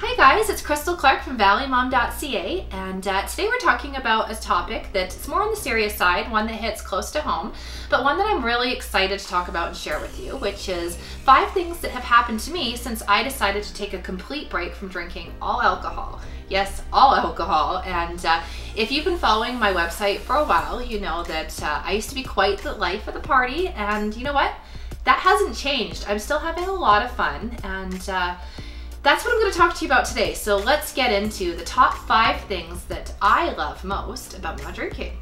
Hi guys, it's Crystal Clark from ValleyMom.ca, and today we're talking about a topic that's more on the serious side, one that hits close to home, but one that I'm really excited to talk about and share with you, which is 5 things that have happened to me since I decided to take a complete break from drinking all alcohol. Yes, all alcohol. And if you've been following my website for a while, you know that I used to be quite the life of the party, and you know what? That hasn't changed. I'm still having a lot of fun, and that's what I'm going to talk to you about today. So let's get into the top 5 things that I love most about not drinking.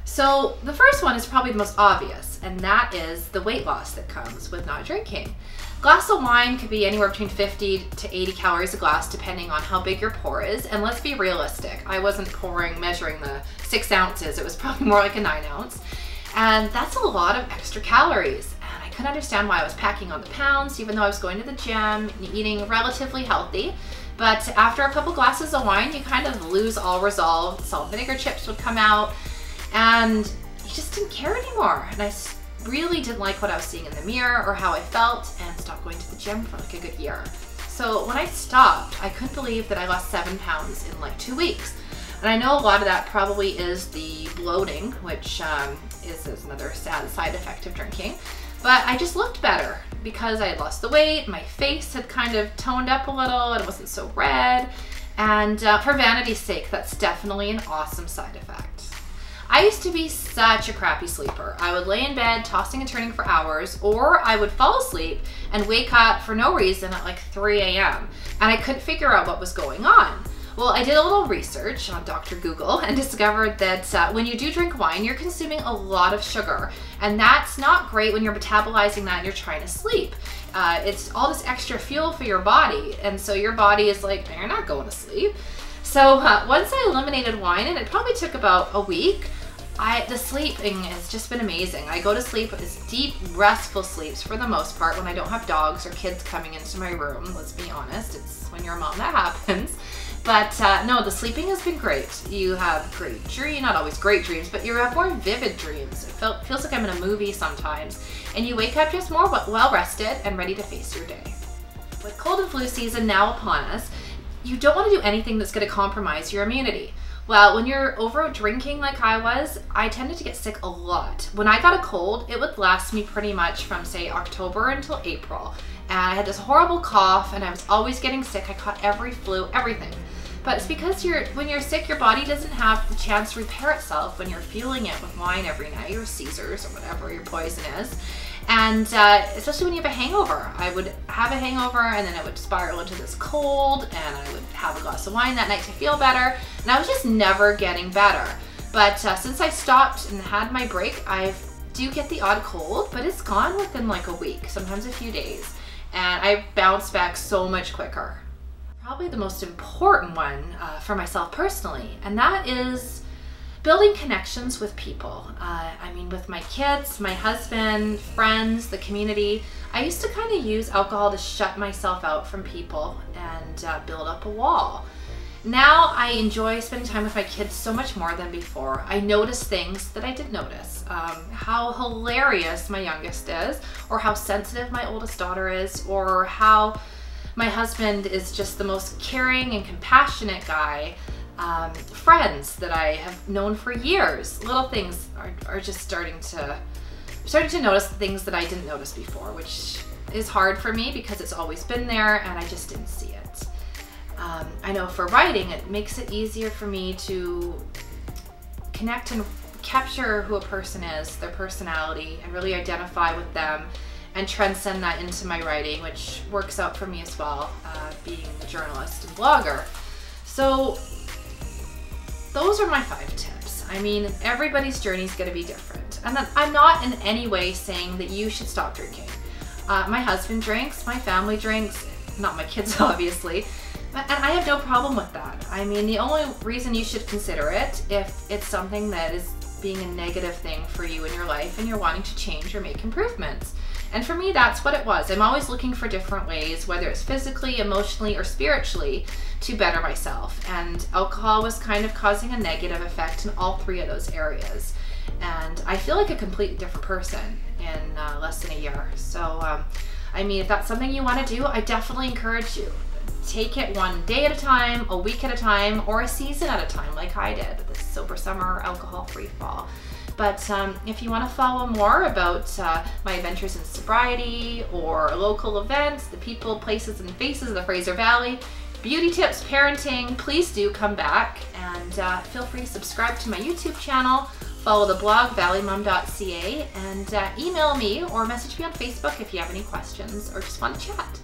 So the first one is probably the most obvious, and that is the weight loss that comes with not drinking. A glass of wine could be anywhere between 50 to 80 calories a glass depending on how big your pour is, and let's be realistic. I wasn't measuring the 6 ounces, it was probably more like a 9 ounce, and that's a lot of extra calories. I couldn't understand why I was packing on the pounds, even though I was going to the gym and eating relatively healthy. But after a couple glasses of wine, you kind of lose all resolve. Salt and vinegar chips would come out, and you just didn't care anymore. And I really didn't like what I was seeing in the mirror or how I felt, and stopped going to the gym for like a good year. So when I stopped, I couldn't believe that I lost 7 pounds in like 2 weeks. And I know a lot of that probably is the bloating, which is another sad side effect of drinking. But I just looked better because I had lost the weight, my face had kind of toned up a little, and it wasn't so red. And for vanity's sake, that's definitely an awesome side effect. I used to be such a crappy sleeper. I would lay in bed tossing and turning for hours, or I would fall asleep and wake up for no reason at like 3 a.m. and I couldn't figure out what was going on. Well, I did a little research on Dr. Google and discovered that when you do drink wine, you're consuming a lot of sugar, and that's not great when you're metabolizing that and you're trying to sleep. It's all this extra fuel for your body, and so your body is like, you're not going to sleep. So once I eliminated wine, and it probably took about a week, the sleeping has just been amazing. I go to sleep as deep, restful sleeps for the most part when I don't have dogs or kids coming into my room. Let's be honest, it's when you're a mom that happens. But no, the sleeping has been great. You have great dreams, not always great dreams, but you have more vivid dreams. It feels like I'm in a movie sometimes. And you wake up just more well rested and ready to face your day. With cold and flu season now upon us, you don't want to do anything that's going to compromise your immunity. Well, when you're over drinking like I was, I tended to get sick a lot. When I got a cold, it would last me pretty much from say October until April. And I had this horrible cough, and I was always getting sick. I caught every flu, everything. But it's because when you're sick, your body doesn't have the chance to repair itself when you're fueling it with wine every night, or Caesars, or whatever your poison is. And especially when you have a hangover. I would have a hangover, and then it would spiral into this cold, and I would have a glass of wine that night to feel better, and I was just never getting better. But since I stopped and had my break, I do get the odd cold, but it's gone within like a week, sometimes a few days, and I bounce back so much quicker. Probably the most important one for myself personally, and that is building connections with people. I mean, with my kids, my husband, friends, the community. I used to kind of use alcohol to shut myself out from people and build up a wall. Now I enjoy spending time with my kids so much more than before. I notice things that I didn't notice. How hilarious my youngest is, or how sensitive my oldest daughter is, or how my husband is just the most caring and compassionate guy. Friends that I have known for years. Little things are just starting to notice things that I didn't notice before, which is hard for me because it's always been there and I just didn't see it. I know for writing, it makes it easier for me to connect and capture who a person is, their personality, and really identify with them and transcend that into my writing, which works out for me as well, being a journalist and blogger. So those are my 5 tips. I mean, everybody's journey is going to be different. And then I'm not in any way saying that you should stop drinking. My husband drinks, my family drinks, not my kids obviously, and I have no problem with that. I mean, the only reason you should consider it if it's something that is being a negative thing for you in your life and you're wanting to change or make improvements. And for me, that's what it was. I'm always looking for different ways, whether it's physically, emotionally, or spiritually, to better myself. And alcohol was kind of causing a negative effect in all 3 of those areas. And I feel like a completely different person in less than a year. So, I mean, if that's something you want to do, I definitely encourage you. take it one day at a time, a week at a time, or a season at a time like I did with this sober summer, alcohol-free fall. But if you want to follow more about my adventures in sobriety or local events, the people, places, and faces of the Fraser Valley, beauty tips, parenting, please do come back, and feel free to subscribe to my YouTube channel, follow the blog ValleyMom.ca, and email me or message me on Facebook if you have any questions or just want to chat.